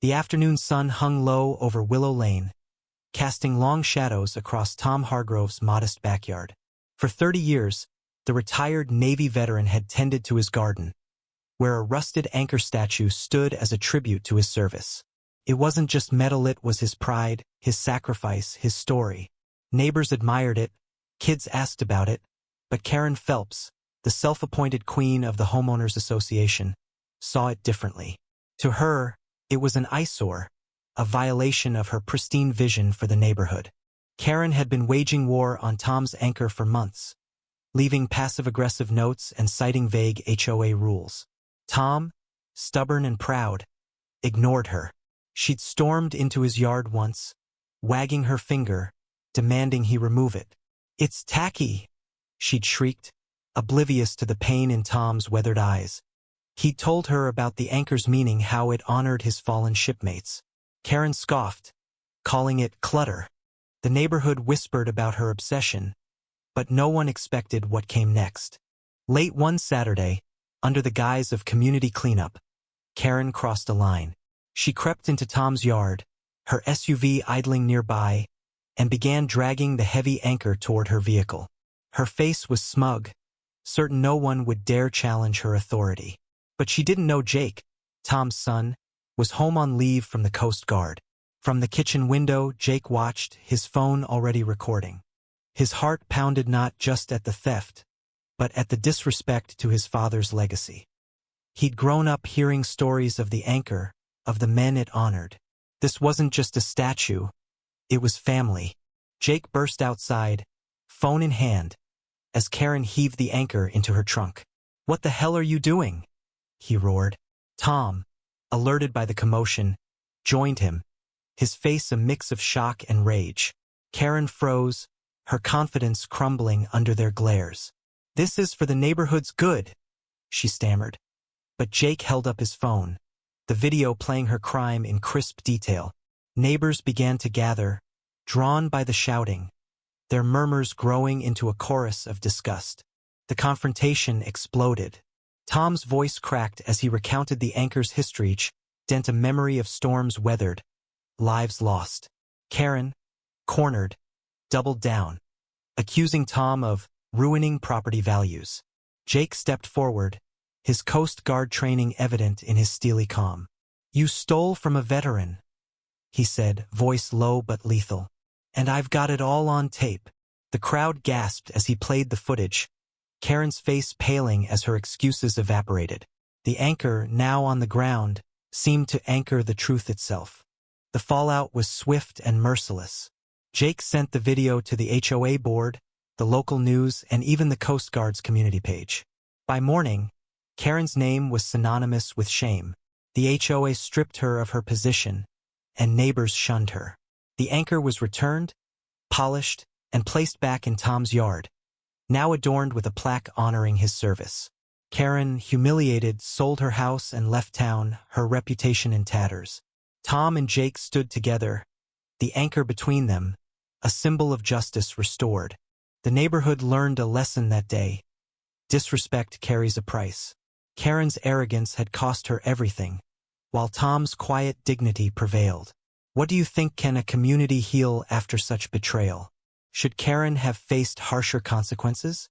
The afternoon sun hung low over Willow Lane, casting long shadows across Tom Hargrove's modest backyard. For 30 years, the retired Navy veteran had tended to his garden, where a rusted anchor statue stood as a tribute to his service. It wasn't just metal, it was his pride, his sacrifice, his story. Neighbors admired it, kids asked about it, but Karen Phelps, the self-appointed queen of the Homeowners Association, saw it differently. To her, it was an eyesore, a violation of her pristine vision for the neighborhood. Karen had been waging war on Tom's anchor for months, leaving passive-aggressive notes and citing vague HOA rules. Tom, stubborn and proud, ignored her. She'd stormed into his yard once, wagging her finger, demanding he remove it. "It's tacky," she'd shrieked, oblivious to the pain in Tom's weathered eyes. He'd told her about the anchor's meaning, how it honored his fallen shipmates. Karen scoffed, calling it clutter. The neighborhood whispered about her obsession, but no one expected what came next. Late one Saturday, under the guise of community cleanup, Karen crossed a line. She crept into Tom's yard, her SUV idling nearby, and began dragging the heavy anchor toward her vehicle. Her face was smug, certain no one would dare challenge her authority. But she didn't know Jake, Tom's son, was home on leave from the Coast Guard. From the kitchen window, Jake watched, his phone already recording. His heart pounded not just at the theft, but at the disrespect to his father's legacy. He'd grown up hearing stories of the anchor, of the men it honored. This wasn't just a statue, it was family. Jake burst outside, phone in hand, as Karen heaved the anchor into her trunk. "What the hell are you doing?" he roared. Tom, alerted by the commotion, joined him, his face a mix of shock and rage. Karen froze, her confidence crumbling under their glares. "This is for the neighborhood's good," she stammered. But Jake held up his phone, the video playing her crime in crisp detail. Neighbors began to gather, drawn by the shouting, their murmurs growing into a chorus of disgust. The confrontation exploded. Tom's voice cracked as he recounted the anchor's history, dent a memory of storms weathered, lives lost. Karen, cornered, doubled down, accusing Tom of ruining property values. Jake stepped forward, his Coast Guard training evident in his steely calm. "You stole from a veteran," he said, voice low but lethal. "And I've got it all on tape." The crowd gasped as he played the footage, Karen's face paling as her excuses evaporated. The anchor, now on the ground, seemed to anchor the truth itself. The fallout was swift and merciless. Jake sent the video to the HOA board, the local news, and even the Coast Guard's community page. By morning, Karen's name was synonymous with shame. The HOA stripped her of her position, and neighbors shunned her. The anchor was returned, polished, and placed back in Tom's yard, now adorned with a plaque honoring his service. Karen, humiliated, sold her house and left town, her reputation in tatters. Tom and Jake stood together, the anchor between them, a symbol of justice restored. The neighborhood learned a lesson that day. Disrespect carries a price. Karen's arrogance had cost her everything, while Tom's quiet dignity prevailed. What do you think? Can a community heal after such betrayal? Should Karen have faced harsher consequences?